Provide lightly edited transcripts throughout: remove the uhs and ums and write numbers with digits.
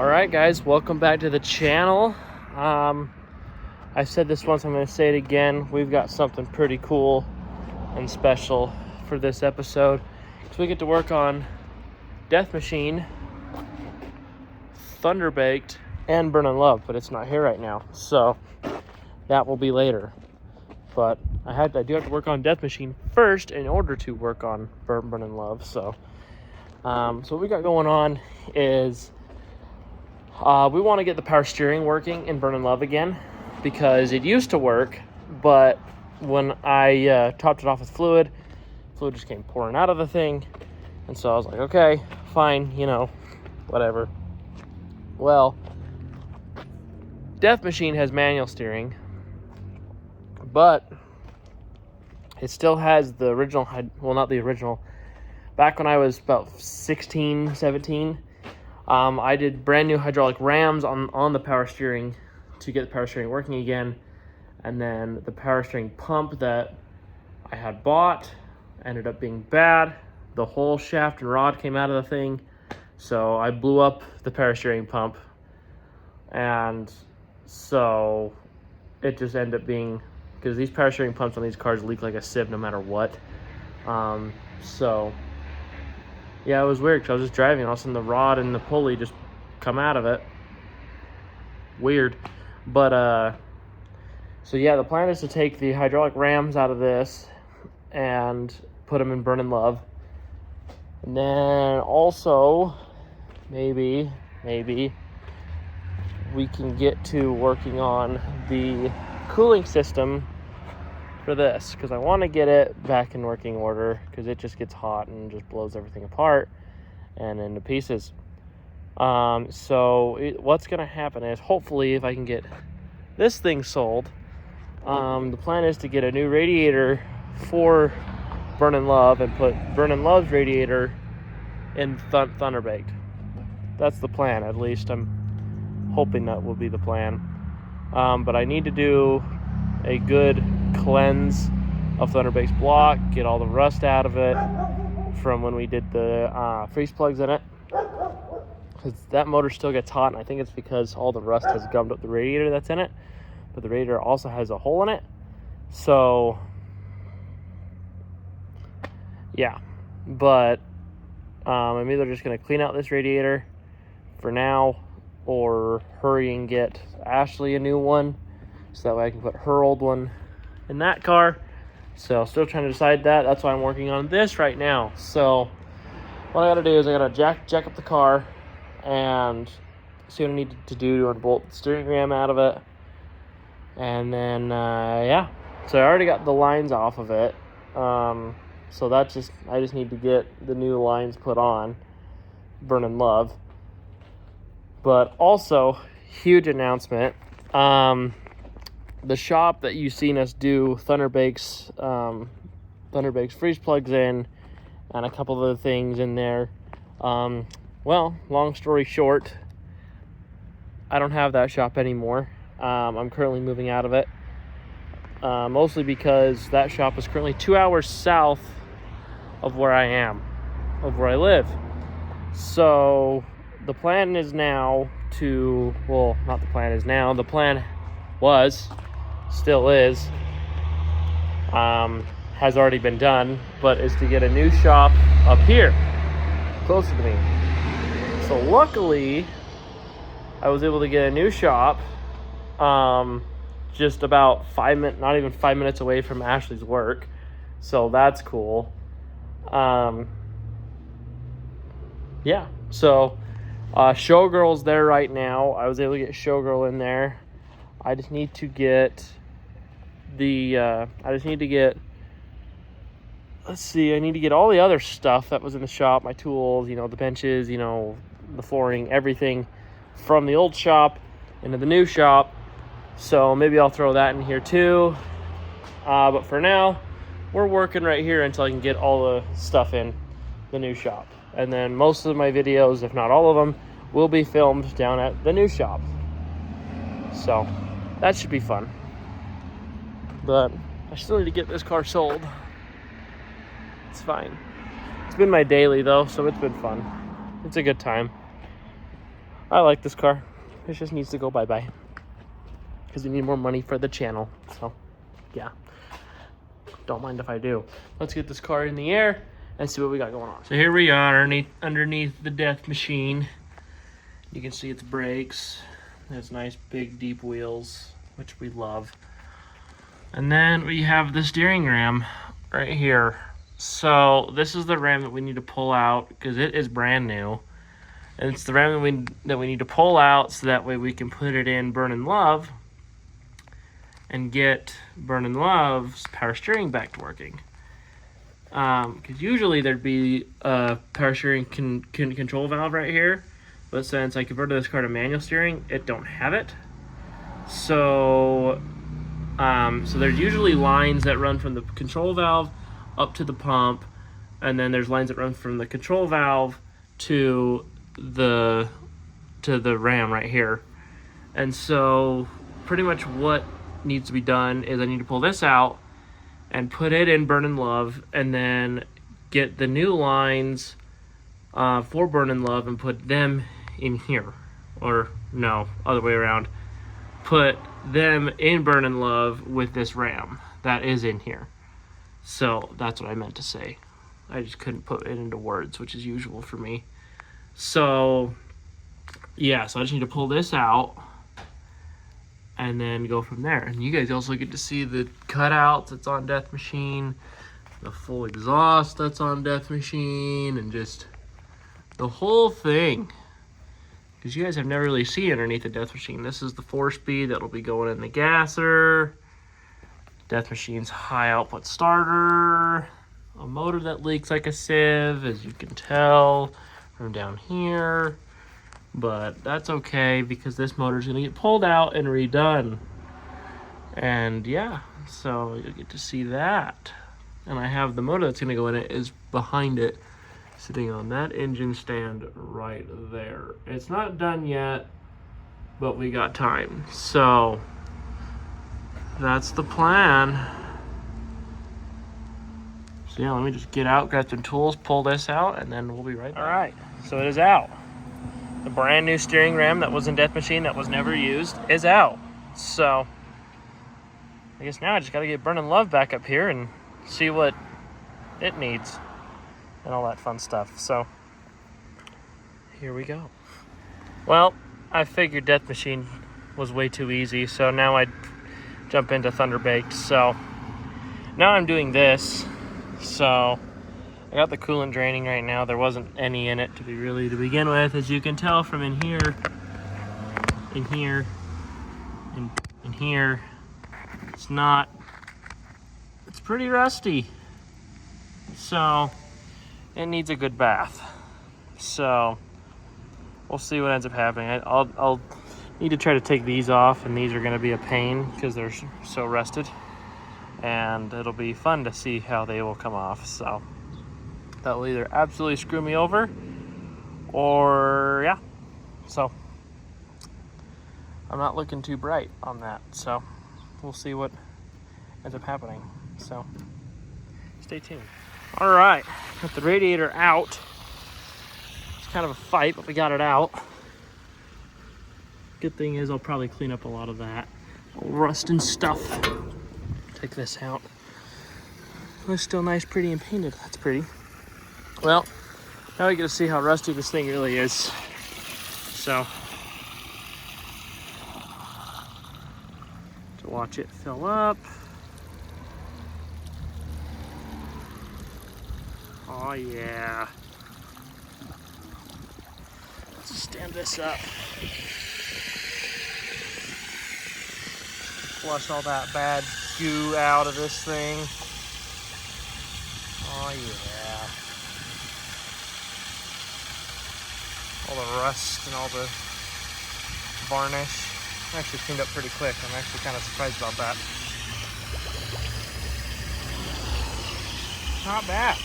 Alright guys, welcome back to the channel. I said this once, I'm going to say it again. We've got something pretty cool and special for this episode. So we get to work on Death Machine, Thunderbaked, and Burnin' Love, but it's not here right now. So that will be later. But I do have to work on Death Machine first in order to work on Burnin' Love. So what we got going on is we want to get the power steering working in Burnin' Love again, because it used to work, but when I topped it off with fluid just came pouring out of the thing, and so I was like, okay, fine, whatever. Well, Death Machine has manual steering, but it still has the original, well, not the original, back when I was about 16, 17, I did brand new hydraulic rams on the power steering to get the power steering working again. And then the power steering pump that I had bought ended up being bad. The whole shaft and rod came out of the thing. So I blew up the power steering pump. And so it just ended up being, because these power steering pumps on these cars leak like a sieve no matter what. Yeah, it was weird, because I was just driving, and all of a sudden the rod and the pulley just come out of it. Weird. But, so yeah, the plan is to take the hydraulic rams out of this and put them in Burnin' Love. And then also, maybe we can get to working on the cooling system for this, because I want to get it back in working order, because it just gets hot and just blows everything apart and into pieces. What's going to happen is, hopefully, if I can get this thing sold, the plan is to get a new radiator for Burnin' Love and put Burnin' Love's radiator in Thunderbaked. That's the plan, at least. I'm hoping that will be the plan. But I need to do a good cleanse of Thunderbaked's block, get all the rust out of it from when we did the freeze plugs in it, because that motor still gets hot, and I think it's because all the rust has gummed up the radiator that's in it, but the radiator also has a hole in it. So yeah, but I'm either just going to clean out this radiator for now, or hurry and get Ashley a new one, so that way I can put her old one in that car. So still trying to decide that. That's why I'm working on this right now. So what I gotta do is I gotta jack up the car and see what I need to do to unbolt the steering ram out of it. And then yeah, so I already got the lines off of it. So I just need to get the new lines put on Burnin' Love. But also, huge announcement. The shop that you've seen us do Thunderbake's freeze plugs in, and a couple of other things in there. Well, long story short, I don't have that shop anymore. I'm currently moving out of it. Mostly because that shop is currently 2 hours south of where I live. So the plan is now to, well, not the plan is now, the plan was, still is, has already been done, but is to get a new shop up here, closer to me. So luckily, I was able to get a new shop, just about not even 5 minutes away from Ashley's work. So that's cool. Yeah, so Showgirl's there right now. I was able to get Showgirl in there. I just need to get I need to get all the other stuff that was in the shop, my tools, the benches, the flooring, everything from the old shop into the new shop. So maybe I'll throw that in here too. But for now, we're working right here until I can get all the stuff in the new shop. And then most of my videos, if not all of them, will be filmed down at the new shop. So that should be fun. But I still need to get this car sold. It's fine. It's been my daily though, so it's been fun. It's a good time. I like this car. It just needs to go bye-bye. Because we need more money for the channel. So, yeah. Don't mind if I do. Let's get this car in the air and see what we got going on. So here we are underneath the death machine. You can see its brakes. It's nice big deep wheels, which we love. And then we have the steering ram right here. So this is the ram that we need to pull out because it is brand new. And it's the ram that we need to pull out so that way we can put it in Burnin' Love and get Burnin' Love's power steering back to working. Because usually there'd be a power steering control valve right here, but since I converted this car to manual steering, it don't have it. So, so there's usually lines that run from the control valve up to the pump, and then there's lines that run from the control valve to the ram right here. And so pretty much what needs to be done is I need to pull this out and put it in Burnin' Love, and then get the new lines for Burnin' Love and put them in here. Or no, other way around. Put them in Burnin' Love with this ram that is in here. So that's what I meant to say. I just couldn't put it into words, which is usual for me. So yeah, so I just need to pull this out and then go from there. And you guys also get to see the cutouts that's on Death Machine, the full exhaust that's on Death Machine, and just the whole thing. Because you guys have never really seen underneath the Death Machine. This is the 4-speed that'll be going in the gasser. Death Machine's high output starter. A motor that leaks like a sieve, as you can tell from down here. But that's okay because this motor is going to get pulled out and redone. And yeah, so you'll get to see that. And I have the motor that's going to go in it is behind it, sitting on that engine stand right there. It's not done yet, but we got time. So that's the plan. So yeah, let me just get out, grab some tools, pull this out, and then we'll be right back. All right, so it is out. The brand new steering ram that was in Death Machine that was never used is out. So I guess now I just got to get Burnin' Love back up here and see what it needs and all that fun stuff. So here we go. Well, I figured Death Machine was way too easy, so now I'd jump into Thunder Baked. So now I'm doing this. So I got the coolant draining right now. There wasn't any in it to begin with, as you can tell from in here, in here. It's pretty rusty. So it needs a good bath. So we'll see what ends up happening. I'll need to try to take these off, and these are going to be a pain because they're so rusted. And it'll be fun to see how they will come off. So that will either absolutely screw me over or yeah. So I'm not looking too bright on that. So we'll see what ends up happening. So stay tuned. All right, got the radiator out. It's kind of a fight, but we got it out. Good thing is I'll probably clean up a lot of that rust and stuff. Take this out. It's still nice, pretty, and painted. That's pretty. Well, now we get to see how rusty this thing really is. So, to watch it fill up. Oh yeah. Let's stand this up. Flush all that bad goo out of this thing. Oh yeah. All the rust and all the varnish. Actually cleaned up pretty quick. I'm actually kind of surprised about that. Not bad.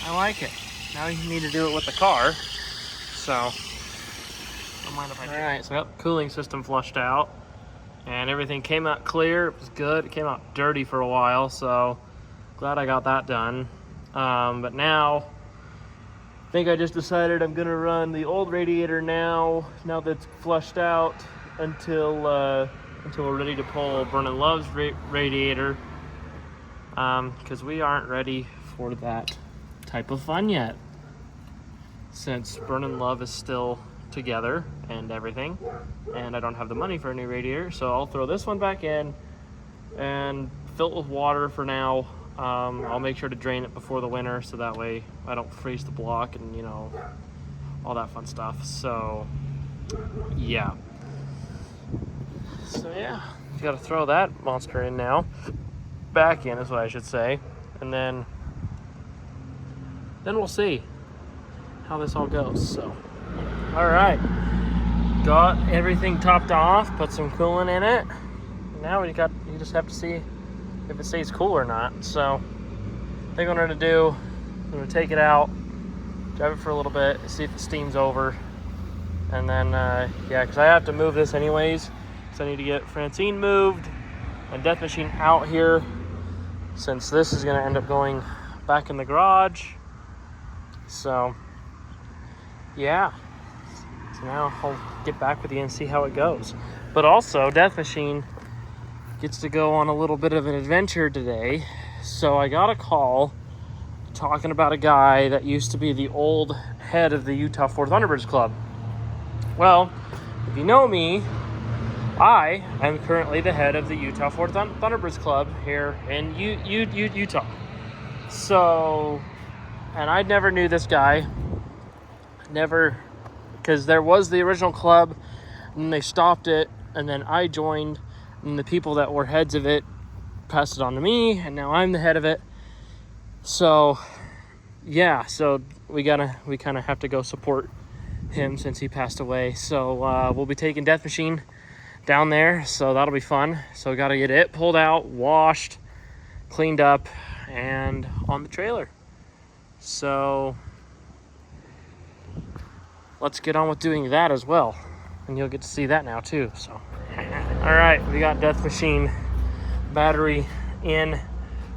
I like it. Now you need to do it with the car. So, don't mind if I do. Alright, so I got the cooling system flushed out. And everything came out clear. It was good. It came out dirty for a while, so glad I got that done. But now I think I just decided I'm gonna run the old radiator now that it's flushed out, until we're ready to pull Burnin' Love's radiator, because we aren't ready for that type of fun yet, since Burnin' Love is still together and everything, and I don't have the money for a new radiator. So I'll throw this one back in and fill it with water for now. I'll make sure to drain it before the winter, so that way I don't freeze the block and, you know, all that fun stuff. So yeah, you gotta throw that monster in now, back in is what I should say, and then we'll see how this all goes. So all right, got everything topped off, put some coolant in it. Now you just have to see if it stays cool or not. So I think what I'm gonna do, I'm gonna take it out, drive it for a little bit, see if the steam's over, and then because I have to move this anyways, so I need to get Francine moved and Death Machine out here, since this is gonna end up going back in the garage. So yeah, so now I'll get back with you and see how it goes. But also, Death Machine gets to go on a little bit of an adventure today. So I got a call talking about a guy that used to be the old head of the Utah Ford Thunderbirds Club. Well, if you know me, I am currently the head of the Utah Ford Thunderbirds Club here in Utah. So, and I never knew this guy. Never, because there was the original club, and they stopped it, and then I joined, and the people that were heads of it passed it on to me, and now I'm the head of it. So yeah, so we kind of have to go support him since he passed away. So we'll be taking Death Machine down there, so that'll be fun. So we got to get it pulled out, washed, cleaned up, and on the trailer. So let's get on with doing that as well, and you'll get to see that now too. So all right, we got Death Machine battery in,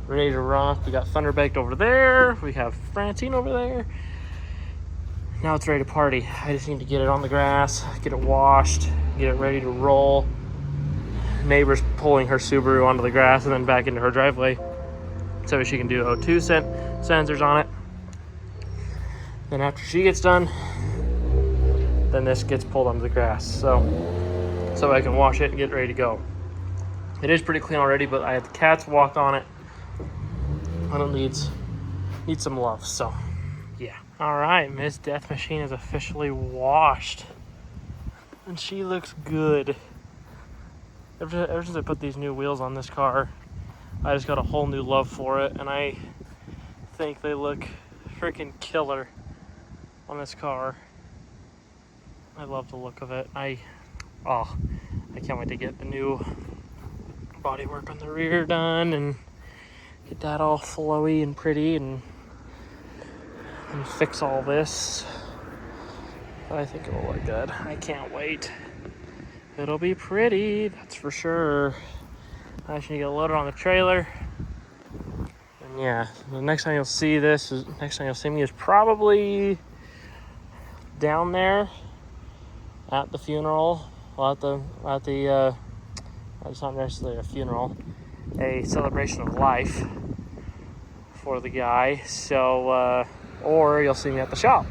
ready to rock. We got Thunderbaked over there, we have Francine over there. Now it's ready to party. I just need to get it on the grass, get it washed, get it ready to roll. Neighbor's pulling her Subaru onto the grass and then back into her driveway, so she can do O2 sensors on it. Then after she gets done, then this gets pulled onto the grass, so I can wash it and get ready to go. It is pretty clean already, but I had the cats walk on it, and it needs some love. So yeah. All right, Miss Death Machine is officially washed, and she looks good. Ever since I put these new wheels on this car, I just got a whole new love for it, and I think they look freaking killer on this car. I love the look of it. I can't wait to get the new bodywork on the rear done and get that all flowy and pretty and fix all this. I think it will look good. I can't wait. It'll be pretty, that's for sure. I just need to get loaded on the trailer. And yeah, the next time you'll see me is probably down there at the funeral. Well, it's not necessarily a funeral, a celebration of life for the guy. So, or you'll see me at the shop,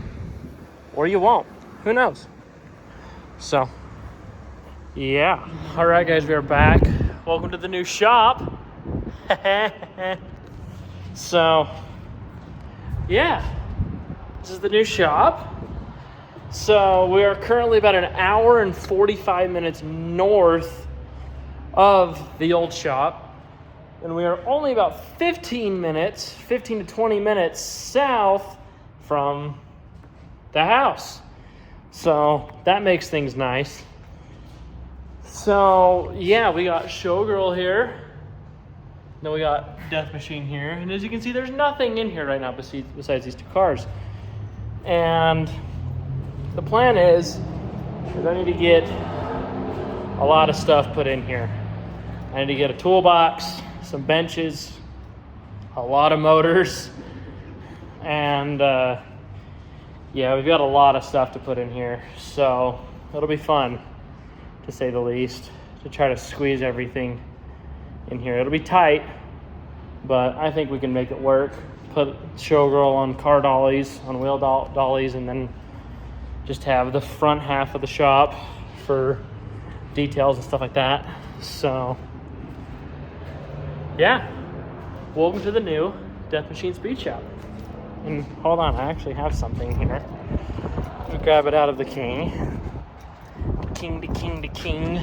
or you won't. Who knows? So, yeah. All right, guys, we are back. Welcome to the new shop. So, yeah, this is the new shop. So we are currently about an hour and 45 minutes north of the old shop, and we are only about 15 to 20 minutes south from the house. So that makes things nice. So yeah, we got Showgirl here. Then we got Death Machine here. And as you can see, there's nothing in here right now besides these two cars. And the plan is I need to get a lot of stuff put in here. I need to get a toolbox, some benches, a lot of motors, and yeah, we've got a lot of stuff to put in here, so it'll be fun, to say the least, to try to squeeze everything in here. It'll be tight, but I think we can make it work. Put Showgirl on car dollies, on wheel dollies, and then just have the front half of the shop for details and stuff like that. So yeah, welcome to the new Death Machine Speed Shop. And hold on, I actually have something here. Let me grab it out of the king. King to king to king.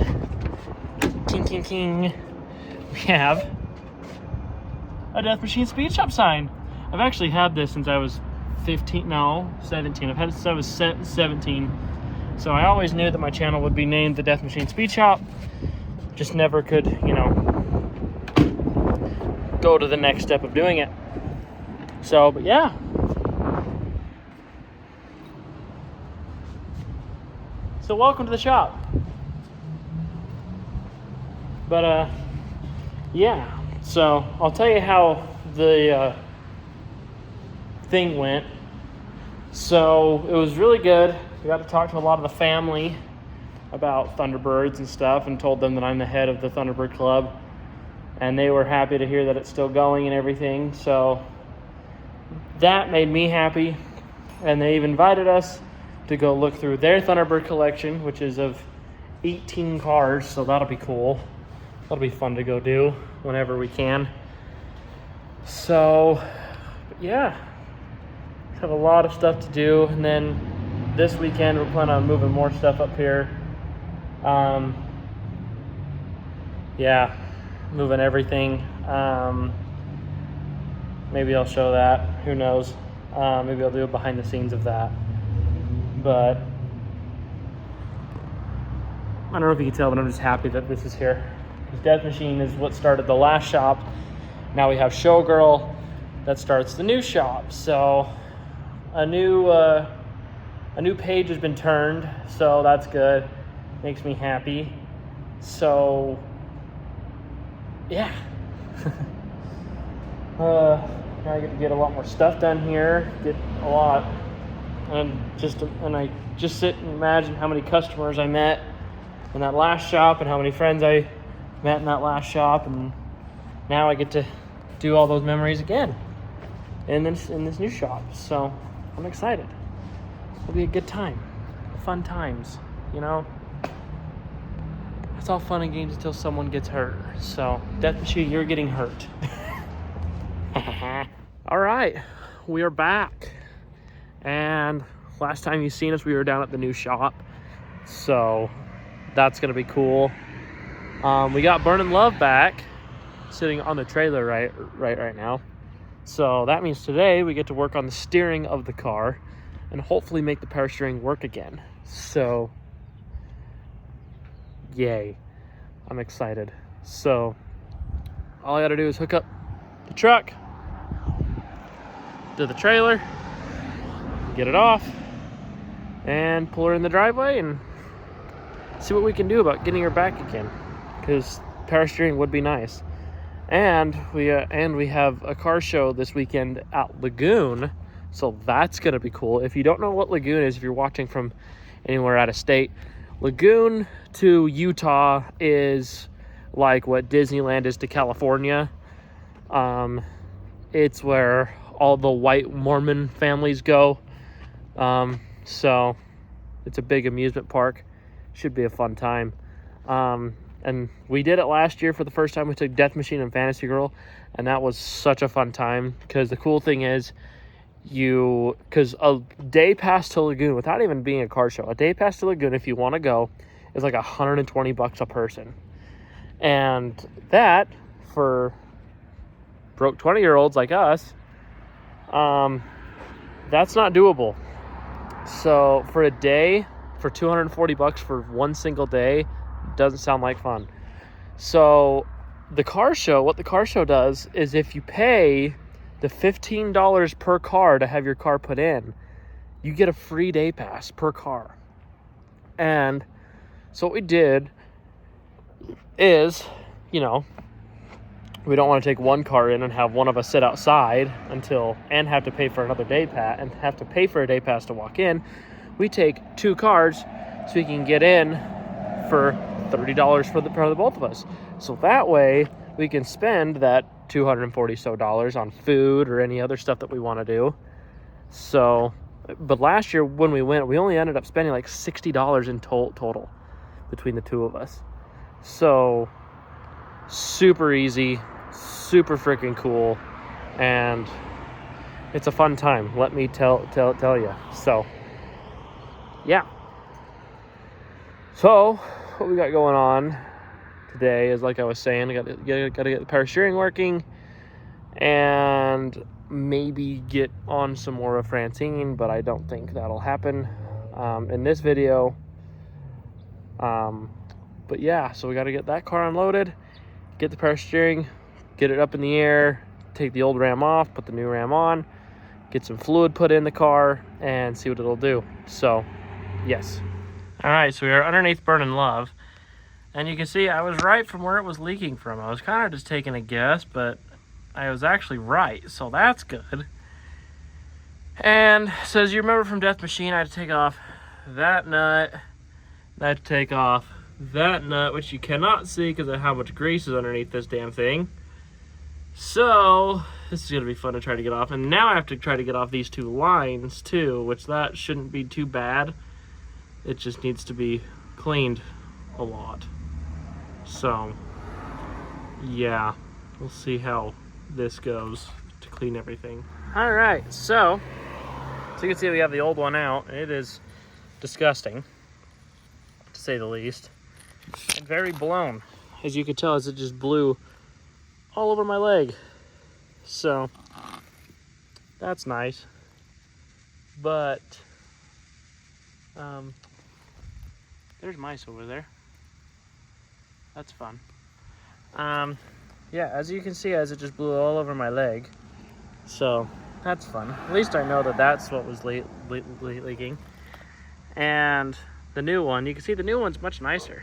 King, king, king. We have a Death Machine Speed Shop sign. I've actually had this since I was 17. I've had it since I was 17. So I always knew that my channel would be named the Death Machine Speed Shop. Just never could, go to the next step of doing it. So, but yeah. So welcome to the shop. But yeah, so I'll tell you how the thing went. So it was really good. We got to talk to a lot of the family about Thunderbirds and stuff, and told them that I'm the head of the Thunderbird Club, and they were happy to hear that it's still going and everything. So that made me happy, and they've invited us to go look through their Thunderbird collection, which is of 18 cars, so that'll be cool. That'll be fun to go do whenever we can. So yeah, have a lot of stuff to do, and then this weekend we're planning on moving more stuff up here. Yeah, moving everything. Maybe I'll show that, who knows. Maybe I'll do a behind the scenes of that. But I don't know if you can tell, but I'm just happy that this is here. Because Death Machine is what started the last shop. Now we have Showgirl that starts the new shop. So a new page has been turned, so that's good. Makes me happy. So yeah. Now I get to get a lot more stuff done here. Get a lot. And I just sit and imagine how many customers I met in that last shop and how many friends I met in that last shop, and now I get to do all those memories again in this new shop. So I'm excited. It'll be a good time. Fun times, It's all fun and games until someone gets hurt. So Death Machine, you're getting hurt. All right, we are back. And last time you seen us, we were down at the new shop. So that's gonna be cool. We got Burning Love back, sitting on the trailer right now. So that means today we get to work on the steering of the car and hopefully make the power steering work again. So yay, I'm excited. So all I gotta do is hook up the truck to the trailer, get it off, and pull her in the driveway and see what we can do about getting her back again, because power steering would be nice. And we have a car show this weekend at Lagoon, so that's gonna be cool. If you don't know what Lagoon is, if you're watching from anywhere out of state, Lagoon to Utah is like what Disneyland is to California. It's where all the white Mormon families go. So it's a big amusement park. Should be a fun time. And we did it last year for the first time. We took Death Machine and Fantasy Girl, and that was such a fun time, because the cool thing is because a day pass to Lagoon, without even being a car show, a day pass to Lagoon, if you want to go, is like $120 a person. And that, for broke 20-year-olds like us, that's not doable. So for a day, for $240 for one single day, doesn't sound like fun. So what the car show does is, if you pay the $15 per car to have your car put in, you get a free day pass per car. And so what we did is, we don't want to take one car in and have one of us sit outside and have to pay for another day pass and have to pay for a day pass to walk in. We take 2 cars so we can get in for $30 for the both of us. So that way we can spend that $240 on food or any other stuff that we want to do. So, but last year when we went, we only ended up spending like $60 in total between the 2 of us. So super easy, super freaking cool, and it's a fun time, let me tell you. So yeah, so what we got going on today is, like I was saying, I got to get the power steering working and maybe get on some more of Francine, but I don't think that'll happen in this video. But yeah, so we got to get that car unloaded, get the power steering, get it up in the air, take the old Ram off, put the new Ram on, get some fluid put in the car, and see what it'll do. So, yes. All right, so we are underneath Burning Love, and you can see I was right from where it was leaking from. I was kind of just taking a guess, but I was actually right, so that's good. And so as you remember from Death Machine, I had to take off that nut, I had to take off that nut, which you cannot see because of how much grease is underneath this damn thing. So this is going to be fun to try to get off. And now I have to try to get off these 2 lines too, which that shouldn't be too bad. It just needs to be cleaned a lot. So yeah, we'll see how this goes to clean everything. All right, so you can see we have the old one out. It is disgusting, to say the least, and very blown, as you can tell, as it just blew all over my leg. So that's nice, but there's mice over there. That's fun. Yeah, as you can see, as it just blew all over my leg, so that's fun. At least I know that that's what was leaking. And the new one, you can see the new one's much nicer.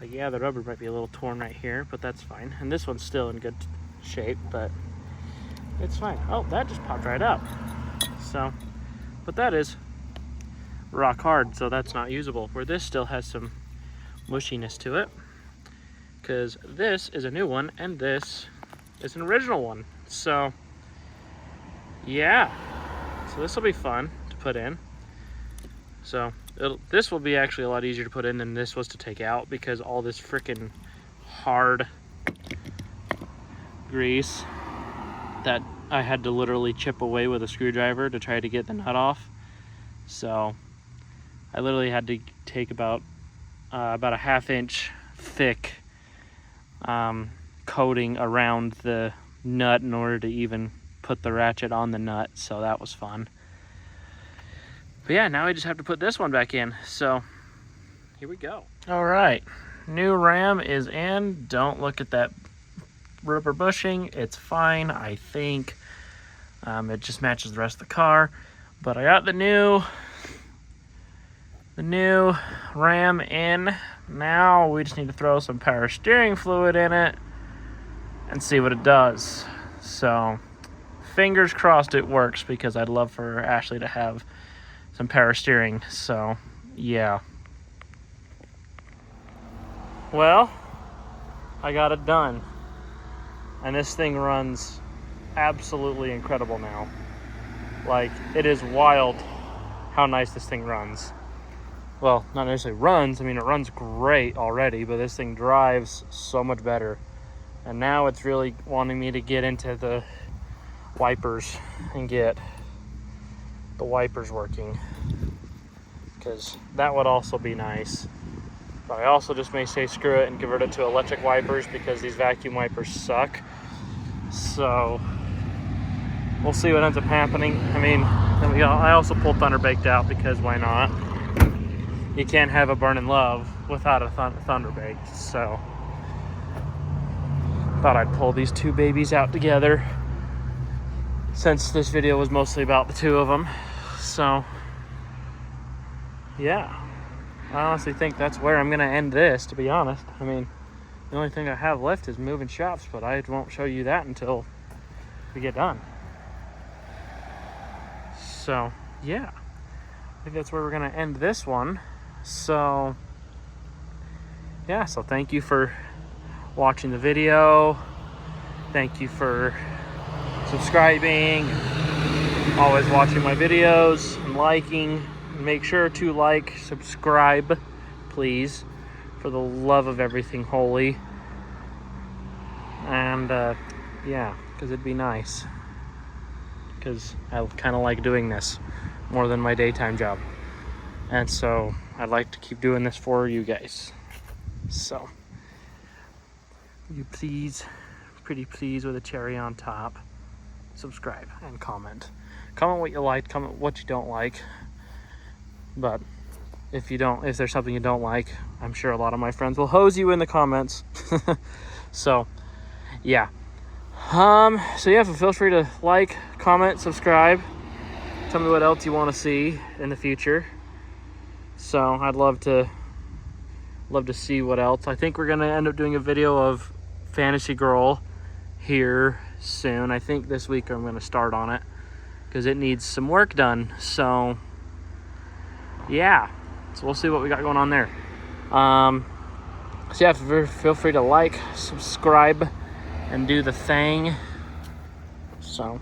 Like, yeah, the rubber might be a little torn right here, but that's fine. And this one's still in good shape, but it's fine. Oh, that just popped right up. So, but that is rock hard, so that's not usable. Where this still has some mushiness to it, because this is a new one and this is an original one. So yeah, so this will be fun to put in. So this will be actually a lot easier to put in than this was to take out, because all this freaking hard grease that I had to literally chip away with a screwdriver to try to get the nut off. So I literally had to take about a 1/2 inch thick coating around the nut in order to even put the ratchet on the nut. So that was fun. But yeah, now we just have to put this one back in. So here we go. All right, new Ram is in. Don't look at that rubber bushing. It's fine, I think. It just matches the rest of the car. But I got the new Ram in. Now we just need to throw some power steering fluid in it and see what it does. So fingers crossed it works, because I'd love for Ashley to have some power steering. So yeah, well, I got it done, and this thing runs absolutely incredible now. Like, it is wild how nice this thing runs. Well, not necessarily runs, I mean, it runs great already, but this thing drives so much better. And now it's really wanting me to get into the wipers and get the wipers working, because that would also be nice. But I also just may say screw it and convert it to electric wipers, because these vacuum wipers suck. So we'll see what ends up happening. I mean, I also pulled Thunderbaked out, because why not? You can't have a Burning Love without a Thunderbaked. So thought I'd pull these 2 babies out together, since this video was mostly about the 2 of them. So yeah, I honestly think that's where I'm gonna end this, to be honest. I mean, The only thing I have left is moving shafts, but I won't show you that until we get done. So, yeah. I think that's where we're going to end this one. So, yeah. So thank you for watching the video. Thank you for subscribing. Always watching my videos and liking. Make sure to like, subscribe, please, for the love of everything holy. And yeah, because it'd be nice, because I kind of like doing this more than my daytime job, and so I'd like to keep doing this for you guys. So you please, pretty please, with a cherry on top, subscribe and comment what you like, comment what you don't like. But if there's something you don't like, I'm sure a lot of my friends will hose you in the comments. So yeah. So yeah, feel free to like, comment, subscribe. Tell me what else you want to see in the future. So I'd love to see what else. I think we're gonna end up doing a video of Fantasy Girl here soon. I think this week I'm gonna start on it because it needs some work done. So yeah, so we'll see what we got going on there. So yeah, feel free to like, subscribe, and do the thing. So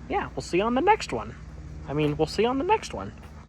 yeah, we'll see you on the next one. We'll see you on the next one.